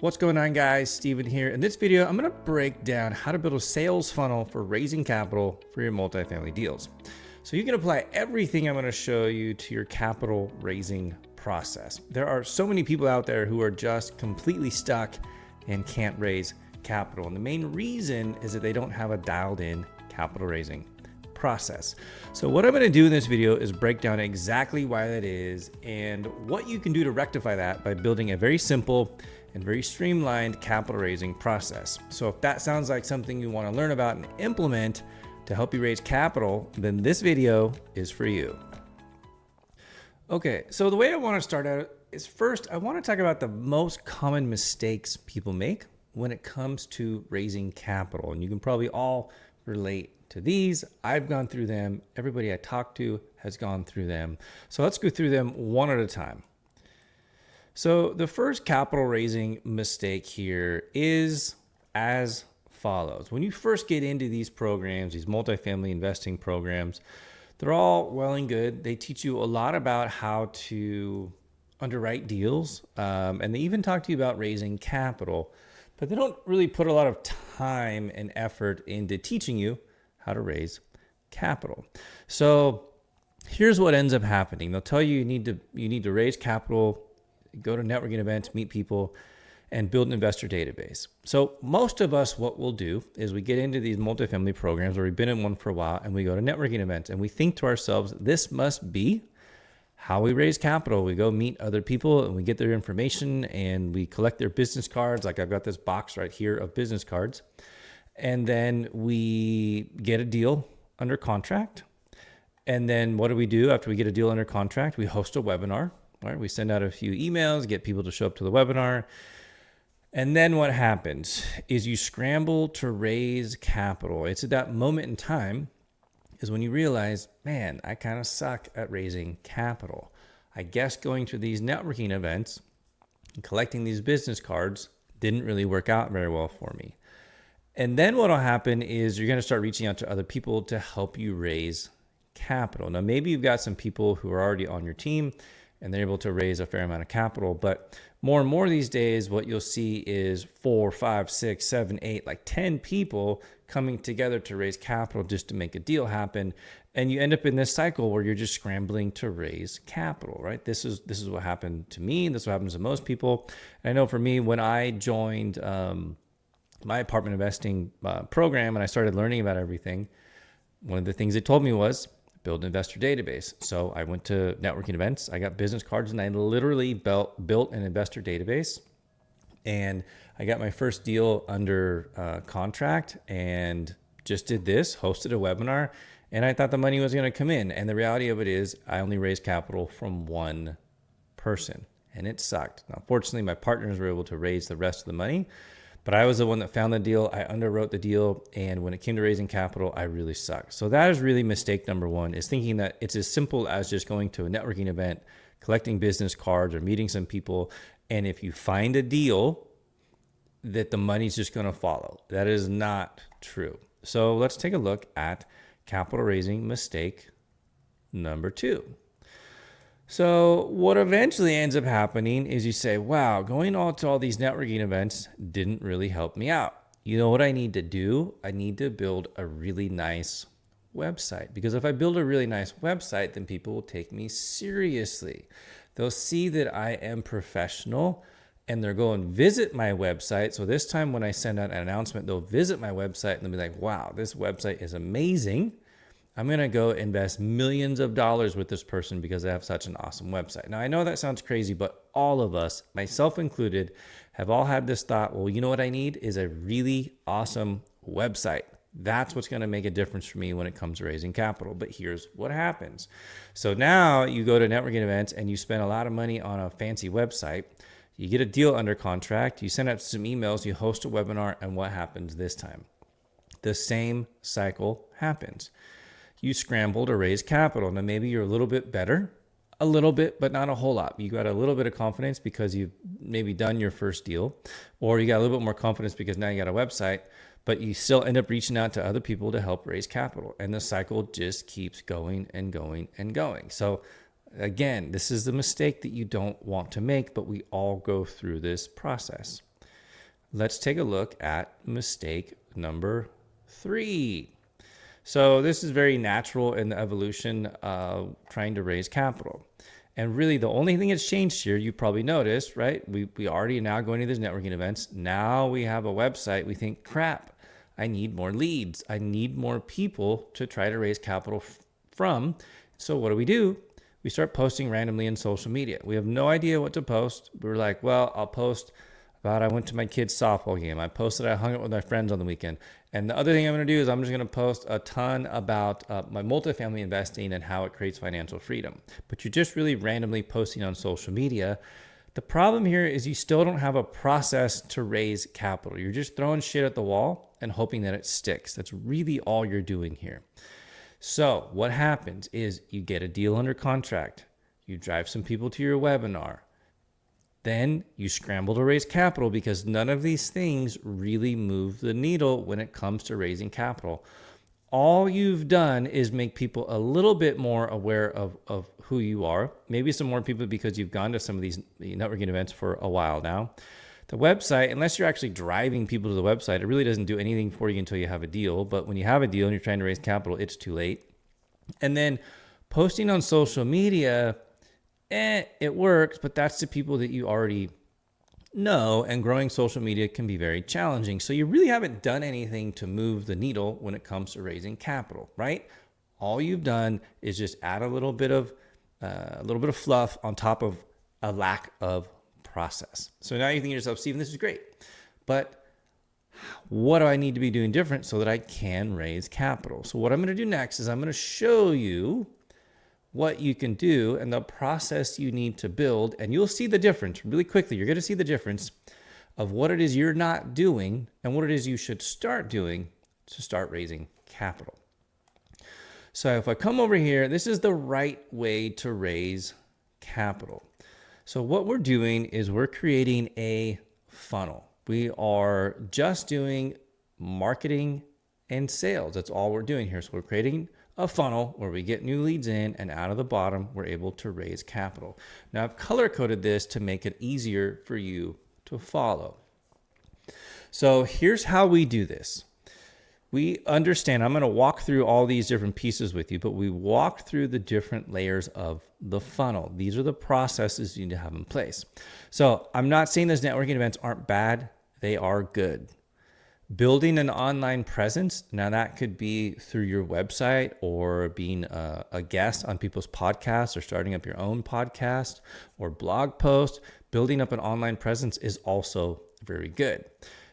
What's going on, guys? Steven here. In this video, I'm going to break down how to build a sales funnel for raising capital for your multifamily deals. So you can apply everything I'm going to show you to your capital raising process. There are so many people out there who are just completely stuck and can't raise capital. And the main reason is that they don't have a dialed in capital raising process. So what I'm going to do in this video is break down exactly why that is and what you can do to rectify that by building a very simple and very streamlined capital raising process. So if that sounds like something you want to learn about and implement to help you raise capital, then this video is for you. Okay, so the way I want to start out is first, I want to talk about the most common mistakes people make when it comes to raising capital. And you can probably all relate to these. I've gone through them. Everybody I talk to has gone through them. So let's go through them one at a time. So the first capital raising mistake here is as follows. When you first get into these programs, these multifamily investing programs, they're all well and good. They teach you a lot about how to underwrite deals, and they even talk to you about raising capital, but they don't really put a lot of time and effort into teaching you how to raise capital. So here's what ends up happening. They'll tell you you need to raise capital, go to networking events, meet people, and build an investor database. So most of us, what we'll do is we get into these multifamily programs, or we've been in one for a while, and we go to networking events, and we think to ourselves, this must be how we raise capital. We go meet other people, and we get their information, and we collect their business cards. Like I've got this box right here of business cards. And then we get a deal under contract. And then what do we do after we get a deal under contract? We host a webinar. Right? We send out a few emails, get people to show up to the webinar. And then what happens is you scramble to raise capital. It's at that moment in time is when you realize, man, I kind of suck at raising capital. I guess going to these networking events and collecting these business cards didn't really work out very well for me. And then what will happen is you're going to start reaching out to other people to help you raise capital. Now, maybe you've got some people who are already on your team and they're able to raise a fair amount of capital. But more and more these days, what you'll see is 4, 5, 6, 7, 8, like 10 people coming together to raise capital just to make a deal happen. And you end up in this cycle where you're just scrambling to raise capital, right? This is what happened to me. This is what happens to most people. And I know for me, when I joined my apartment investing program and I started learning about everything, one of the things they told me was, build an investor database. So I went to networking events, I got business cards, and I literally built an investor database. And I got my first deal under contract and just did this, hosted a webinar, and I thought the money was going to come in. And the reality of it is I only raised capital from one person, and it sucked. Now, fortunately, my partners were able to raise the rest of the money, but I was the one that found the deal. I underwrote the deal. And when it came to raising capital, I really sucked. So that is really mistake number one, is thinking that it's as simple as just going to a networking event, collecting business cards, or meeting some people. And if you find a deal, that the money's just going to follow. That is not true. So let's take a look at capital raising mistake number 2. So what eventually ends up happening is you say, wow, going to all these networking events didn't really help me out. You know what I need to do? I need to build a really nice website, because if I build a really nice website, then people will take me seriously. They'll see that I am professional and they'll go and visit my website. So this time when I send out an announcement, they'll visit my website and they'll be like, wow, this website is amazing. I'm going to go invest millions of dollars with this person because I have such an awesome website. Now, I know that sounds crazy, but all of us, myself included, have all had this thought, well, you know what I need is a really awesome website. That's what's going to make a difference for me when it comes to raising capital. But here's what happens. So now you go to networking events and you spend a lot of money on a fancy website. You get a deal under contract. You send out some emails. You host a webinar. And what happens this time? The same cycle happens. You scramble to raise capital. Now, maybe you're a little bit better, a little bit, but not a whole lot. You got a little bit of confidence because you've maybe done your first deal, or you got a little bit more confidence because now you got a website, but you still end up reaching out to other people to help raise capital. And the cycle just keeps going and going and going. So again, this is the mistake that you don't want to make, but we all go through this process. let's take a look at mistake number 3. So this is very natural in the evolution of trying to raise capital. And really the only thing that's changed here, you probably noticed, right? We already are now going to these networking events. Now we have a website. We think, crap, I need more leads. I need more people to try to raise capital from. So what do? We start posting randomly in social media. We have no idea what to post. We're like, well, I'll post about I went to my kid's softball game. I posted I hung out with my friends on the weekend. And the other thing I'm going to do is I'm just going to post a ton about my multifamily investing and how it creates financial freedom. But you're just really randomly posting on social media. The problem here is you still don't have a process to raise capital. You're just throwing shit at the wall and hoping that it sticks. That's really all you're doing here. So what happens is you get a deal under contract. You drive some people to your webinar. Then you scramble to raise capital because none of these things really move the needle when it comes to raising capital. All you've done is make people a little bit more aware of who you are. Maybe some more people because you've gone to some of these networking events for a while now. The website, unless you're actually driving people to the website, it really doesn't do anything for you until you have a deal. But when you have a deal and you're trying to raise capital, it's too late. And then posting on social media, it works, but that's the people that you already know, and growing social media can be very challenging. So you really haven't done anything to move the needle when it comes to raising capital, right? All you've done is just add a little bit of fluff on top of a lack of process. So now you think to yourself, Stephen, this is great, but what do I need to be doing different so that I can raise capital? So what I'm going to do next is I'm going to show you what you can do and the process you need to build, and you'll see the difference really quickly. You're going to see the difference of what it is you're not doing and what it is you should start doing to start raising capital. So if I come over here, this is the right way to raise capital. So what we're doing is we're creating a funnel. We are just doing marketing and sales. That's all we're doing here. So we're creating a funnel where we get new leads in, and out of the bottom, we're able to raise capital. Now I've color coded this to make it easier for you to follow. So here's how we do this. We understand, I'm going to walk through all these different pieces with you, but we walk through the different layers of the funnel. These are the processes you need to have in place. So I'm not saying those networking events aren't bad. They are good. Building an online presence, now that could be through your website or being a guest on people's podcasts or starting up your own podcast or blog post. Building up an online presence is also very good.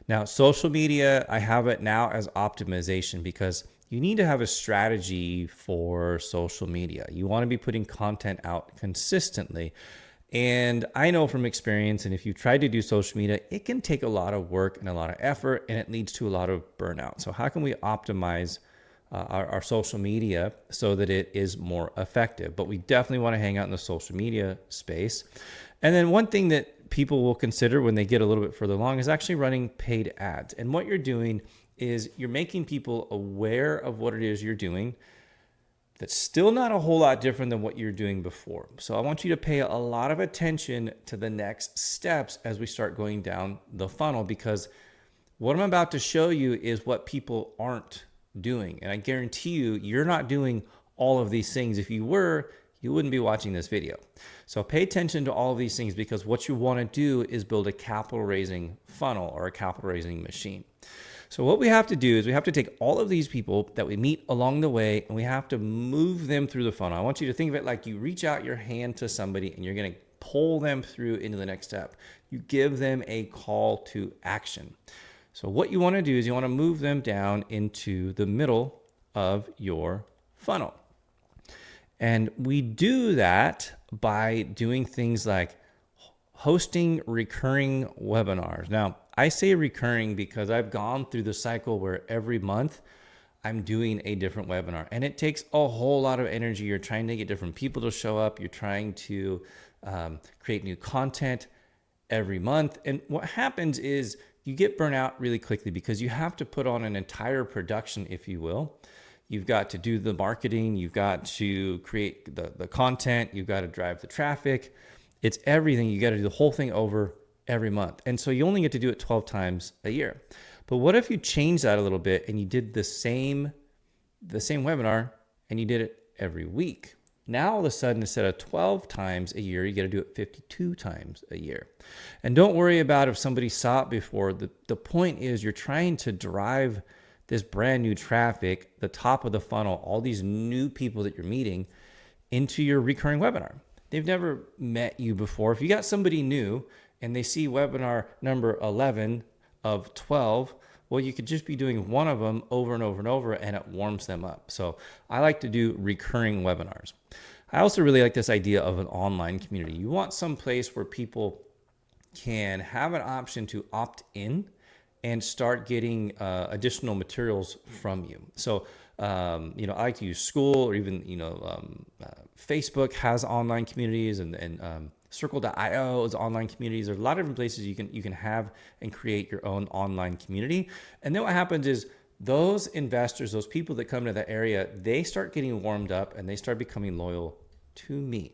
Now, social media, I have it now as optimization because you need to have a strategy for social media. You want to be putting content out consistently. And I know from experience, and if you try to do social media, it can take a lot of work and a lot of effort, and it leads to a lot of burnout. So how can we optimize our social media so that it is more effective? But we definitely want to hang out in the social media space. And then one thing that people will consider when they get a little bit further along is actually running paid ads. And what you're doing is you're making people aware of what it is you're doing. That's still not a whole lot different than what you're doing before. So I want you to pay a lot of attention to the next steps as we start going down the funnel, because what I'm about to show you is what people aren't doing. And I guarantee you, you're not doing all of these things. If you were, you wouldn't be watching this video. So pay attention to all of these things, because what you want to do is build a capital raising funnel or a capital raising machine. So what we have to do is we have to take all of these people that we meet along the way, and we have to move them through the funnel. I want you to think of it like you reach out your hand to somebody and you're going to pull them through into the next step. You give them a call to action. So what you want to do is you want to move them down into the middle of your funnel. And we do that by doing things like hosting recurring webinars. Now, I say recurring because I've gone through the cycle where every month I'm doing a different webinar, and it takes a whole lot of energy. You're trying to get different people to show up. You're trying to create new content every month. And what happens is you get burnt out really quickly because you have to put on an entire production, if you will. You've got to do the marketing. You've got to create the content. You've got to drive the traffic. It's everything. You got to do the whole thing over every month. And so you only get to do it 12 times a year. But what if you change that a little bit and you did the same webinar and you did it every week? Now, all of a sudden, instead of 12 times a year, you got to do it 52 times a year. And don't worry about if somebody saw it before. The point is you're trying to drive this brand new traffic, the top of the funnel, all these new people that you're meeting into your recurring webinar. They've never met you before. If you got somebody new and they see webinar number 11 of 12, well, you could just be doing one of them over and over and over, and it warms them up. So I like to do recurring webinars. I also really like this idea of an online community. You want some place where people can have an option to opt in and start getting additional materials from you. So, I like to use School, or even, Facebook has online communities, and Circle.io is online communities. There's a lot of different places you can have and create your own online community. And then what happens is those investors, those people that come to that area, they start getting warmed up and they start becoming loyal to me.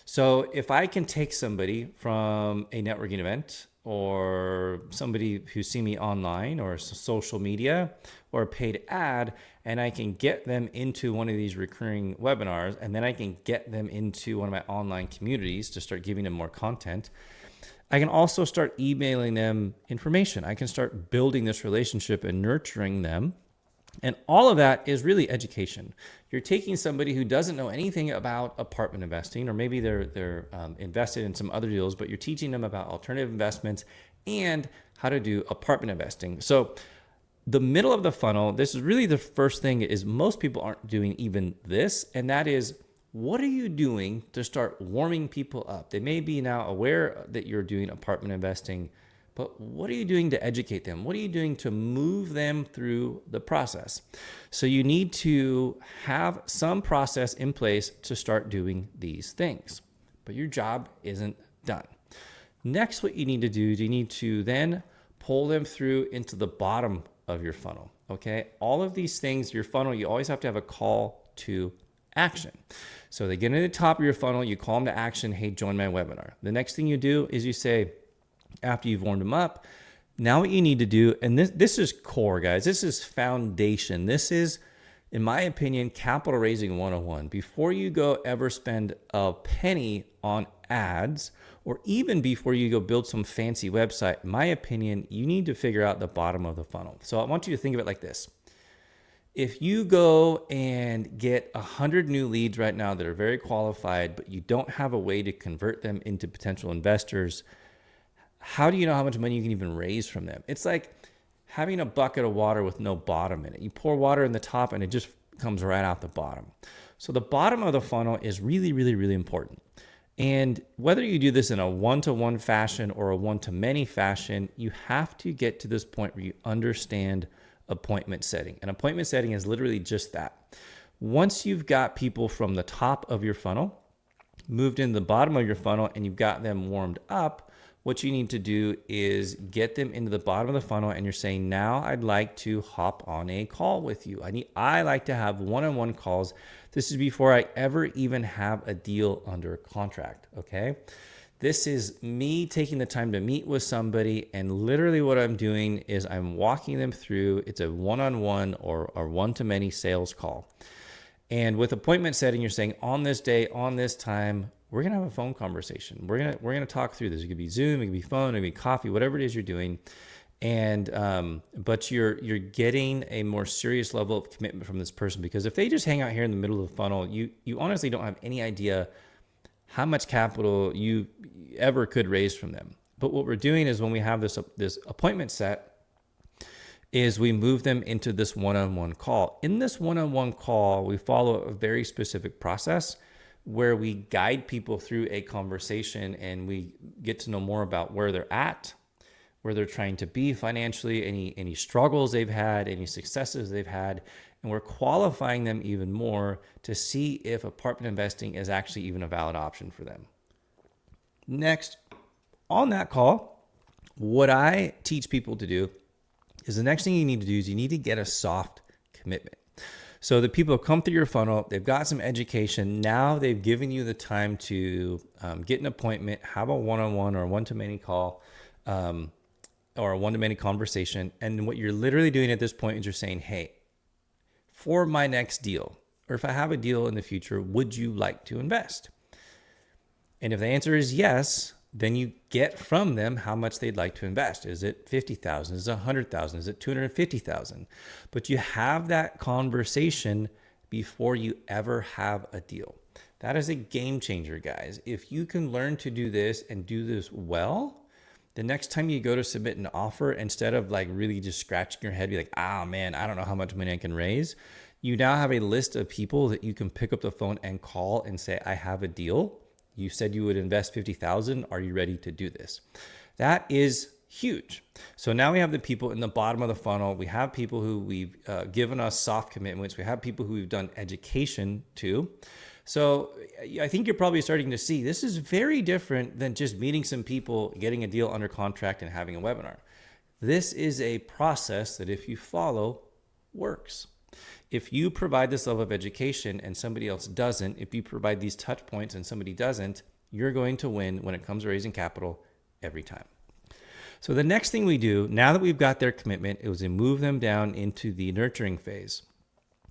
So if I can take somebody from a networking event, or somebody who's seen me online or social media or a paid ad, and I can get them into one of these recurring webinars, and then I can get them into one of my online communities to start giving them more content, I can also start emailing them information. I can start building this relationship and nurturing them. And all of that is really education. You're taking somebody who doesn't know anything about apartment investing, or maybe they're invested in some other deals, but you're teaching them about alternative investments and how to do apartment investing. So the middle of the funnel, this is really the first thing, is most people aren't doing even this, and that is, what are you doing to start warming people up? They may be now aware that you're doing apartment investing, but what are you doing to educate them? What are you doing to move them through the process? So you need to have some process in place to start doing these things, but your job isn't done. Next, what you need to do is you need to then pull them through into the bottom of your funnel, okay? All of these things, your funnel, you always have to have a call to action. So they get into the top of your funnel, you call them to action, hey, join my webinar. The next thing you do is you say, after you've warmed them up, now what you need to do, and this is core, guys. This is foundation. This is, in my opinion, capital raising 101. Before you go ever spend a penny on ads, or even before you go build some fancy website, in my opinion, you need to figure out the bottom of the funnel. So I want you to think of it like this. If you go and get 100 new leads right now that are very qualified, but you don't have a way to convert them into potential investors, how do you know how much money you can even raise from them? It's like having a bucket of water with no bottom in it. You pour water in the top and it just comes right out the bottom. So the bottom of the funnel is really, really, really important. And whether you do this in a one-to-one fashion or a one-to-many fashion, you have to get to this point where you understand appointment setting. And appointment setting is literally just that. Once you've got people from the top of your funnel moved into the bottom of your funnel and you've got them warmed up, what you need to do is get them into the bottom of the funnel, and you're saying, now I'd like to hop on a call with you. I like to have one-on-one calls. This is before I ever even have a deal under contract, okay? This is me taking the time to meet with somebody, and literally what I'm doing is I'm walking them through. It's a one-on-one or one-to-many sales call. And with appointment setting, you're saying, on this day, on this time, we're gonna have a phone conversation. We're gonna talk through this. It could be Zoom, it could be phone, it could be coffee, whatever it is you're doing. And but you're getting a more serious level of commitment from this person, because if they just hang out here in the middle of the funnel, you honestly don't have any idea how much capital you ever could raise from them. But what we're doing is, when we have this appointment set, is we move them into this one-on-one call. In this one-on-one call, we follow a very specific process where we guide people through a conversation, and we get to know more about where they're at, where they're trying to be financially, any struggles they've had, any successes they've had, and we're qualifying them even more to see if apartment investing is actually even a valid option for them. Next, on that call, what I teach people to do is, the next thing you need to do is you need to get a soft commitment. So the people come through your funnel, they've got some education. Now they've given you the time to get an appointment, have a one-on-one or a one-to-many call, or a one-to-many conversation. And what you're literally doing at this point is you're saying, hey, for my next deal, or if I have a deal in the future, would you like to invest? And if the answer is yes, then you get from them how much they'd like to invest. Is it 50,000? Is it 100,000? Is it 250,000? But you have that conversation before you ever have a deal. That is a game changer, guys. If you can learn to do this and do this well, the next time you go to submit an offer, instead of like really just scratching your head, be like, ah, man, I don't know how much money I can raise. You now have a list of people that you can pick up the phone and call and say, I have a deal. You said you would invest 50,000. Are you ready to do this? That is huge. So now we have the people in the bottom of the funnel. We have people who we've given us soft commitments. We have people who we've done education to. So I think you're probably starting to see this is very different than just meeting some people, getting a deal under contract and having a webinar. This is a process that if you follow, works. If you provide this level of education and somebody else doesn't, if you provide these touch points and somebody doesn't, you're going to win when it comes to raising capital every time. So the next thing we do, now that we've got their commitment, is we move them down into the nurturing phase.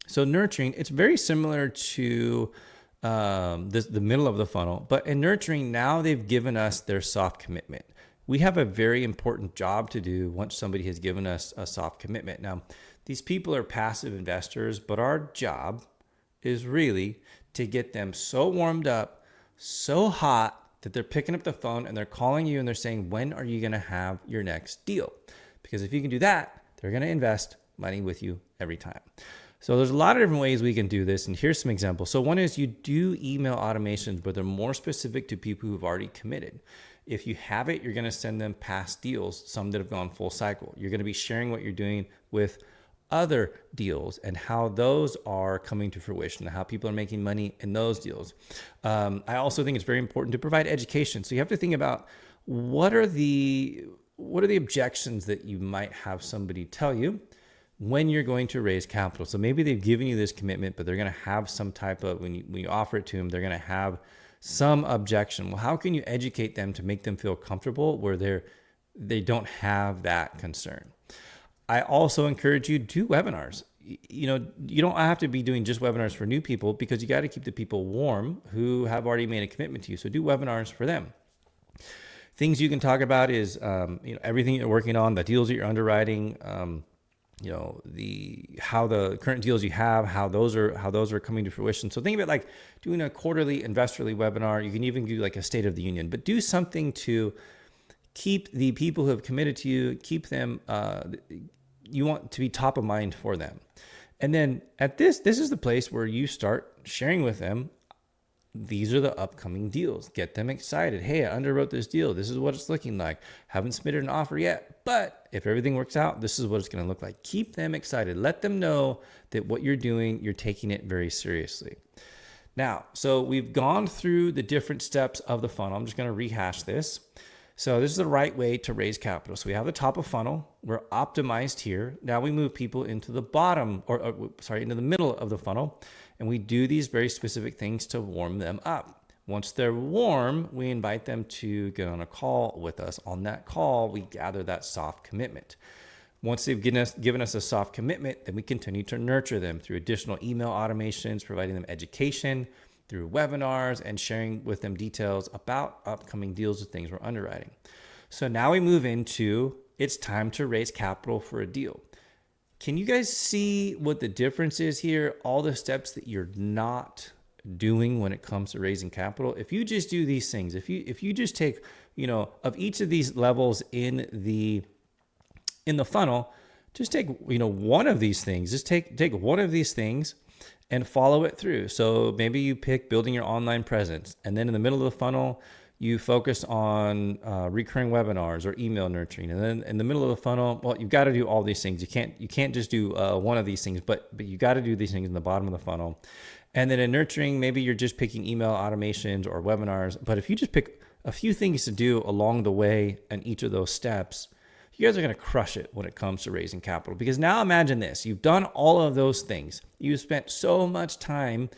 So nurturing, it's very similar to the middle of the funnel, but in nurturing, now they've given us their soft commitment. We have a very important job to do once somebody has given us a soft commitment. Now, these people are passive investors, but our job is really to get them so warmed up, so hot that they're picking up the phone and they're calling you and they're saying, when are you going to have your next deal? Because if you can do that, they're going to invest money with you every time. So there's a lot of different ways we can do this. And here's some examples. So one is you do email automations, but they're more specific to people who've already committed. If you have it, you're going to send them past deals, some that have gone full cycle. You're going to be sharing what you're doing with other deals and how those are coming to fruition, how people are making money in those deals. I also think it's very important to provide education. So you have to think about what are the objections that you might have somebody tell you when you're going to raise capital. So maybe they've given you this commitment, but they're going to have some type of, when you offer it to them, they're going to have some objection. Well, how can you educate them to make them feel comfortable where they don't have that concern? I also encourage you to do webinars. You know, you don't have to be doing just webinars for new people because you got to keep the people warm who have already made a commitment to you. So do webinars for them. Things you can talk about is, everything you're working on, the deals that you're underwriting, how the current deals you have, how those are coming to fruition. So think of it like doing a quarterly investorly webinar. You can even do like a State of the Union, but do something to keep the people who have committed to you, keep them, you want to be top of mind for them. And then this is the place where you start sharing with them, these are the upcoming deals. Get them excited. Hey, I underwrote this deal. This is what it's looking like. Haven't submitted an offer yet, but if everything works out, this is what it's going to look like. Keep them excited. Let them know that what you're doing, you're taking it very seriously. Now, so we've gone through the different steps of the funnel. I'm just going to rehash this. So this is the right way to raise capital. So we have the top of funnel. We're optimized here. Now we move people into the bottom, into the middle of the funnel. And we do these very specific things to warm them up. Once they're warm, we invite them to get on a call with us. On that call, we gather that soft commitment. Once they've given us a soft commitment, then we continue to nurture them through additional email automations, providing them education, through webinars, and sharing with them details about upcoming deals and things we're underwriting. So now we move into, it's time to raise capital for a deal. Can you guys see what the difference is here? All the steps that you're not doing when it comes to raising capital. If you just do these things, if you just take, of each of these levels in the funnel, just take, one of these things, just take one of these things and follow it through. So maybe you pick building your online presence, and then in the middle of the funnel, you focus on recurring webinars or email nurturing. And then in the middle of the funnel, well, you've got to do all these things. You can't just do one of these things, but you got to do these things in the bottom of the funnel. And then in nurturing, maybe you're just picking email automations or webinars. But if you just pick a few things to do along the way in each of those steps, you guys are going to crush it when it comes to raising capital. Because now imagine this, you've done all of those things. You've spent so much time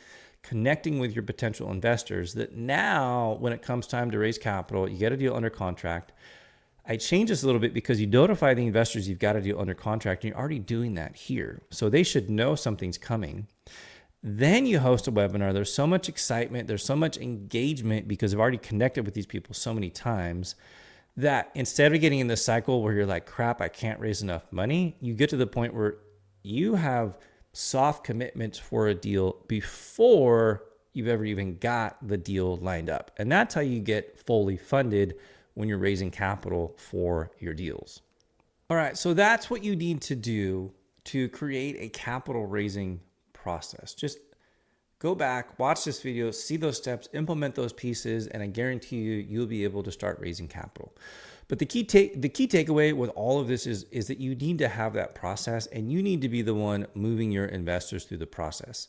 connecting with your potential investors that now when it comes time to raise capital, you get a deal under contract. I change this a little bit because you notify the investors you've got a deal under contract, and you're already doing that here. So they should know something's coming. Then you host a webinar. There's so much excitement. There's so much engagement because I've already connected with these people so many times that instead of getting in this cycle where you're like, crap, I can't raise enough money, you get to the point where you have soft commitments for a deal before you've ever even got the deal lined up. And that's how you get fully funded when you're raising capital for your deals. All right, so that's what you need to do to create a capital raising process. Just go back, watch this video, see those steps, implement those pieces, and I guarantee you, you'll be able to start raising capital. But the key takeaway with all of this is that you need to have that process, and you need to be the one moving your investors through the process.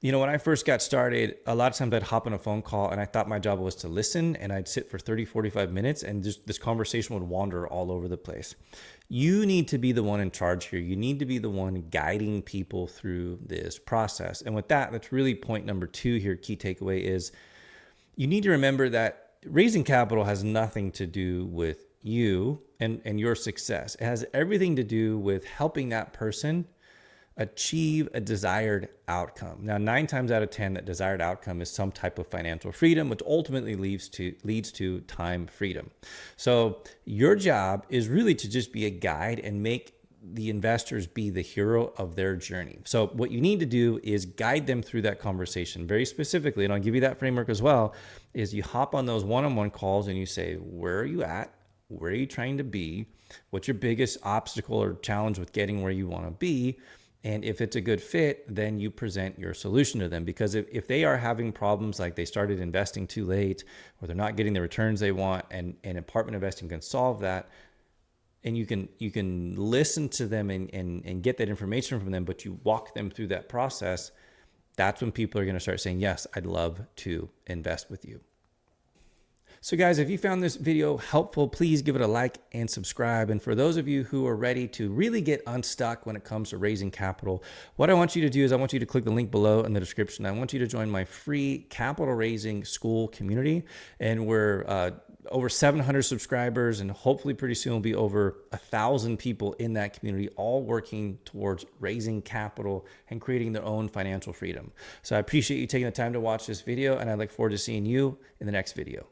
You know, when I first got started, a lot of times I'd hop on a phone call and I thought my job was to listen, and I'd sit for 30, 45 minutes and just this conversation would wander all over the place. You need to be the one in charge here. You need to be the one guiding people through this process. And with that, that's really point number 2 here. Key takeaway is you need to remember that raising capital has nothing to do with you and your success. It has everything to do with helping that person achieve a desired outcome. Now, 9 times out of 10, that desired outcome is some type of financial freedom, which ultimately leads to time freedom. So your job is really to just be a guide and make the investors be the hero of their journey. So what you need to do is guide them through that conversation very specifically. And I'll give you that framework as well, is you hop on those one-on-one calls and you say, where are you at? Where are you trying to be? What's your biggest obstacle or challenge with getting where you want to be? And if it's a good fit, then you present your solution to them. Because if they are having problems like they started investing too late, or they're not getting the returns they want, and apartment investing can solve that, and you can listen to them and get that information from them, but you walk them through that process, that's when people are going to start saying, yes, I'd love to invest with you. So guys, if you found this video helpful, please give it a like and subscribe. And for those of you who are ready to really get unstuck when it comes to raising capital, what I want you to do is I want you to click the link below in the description. I want you to join my free capital raising school community. And we're over 700 subscribers, and hopefully pretty soon will be over 1,000 people in that community, all working towards raising capital and creating their own financial freedom. So I appreciate you taking the time to watch this video, and I look forward to seeing you in the next video.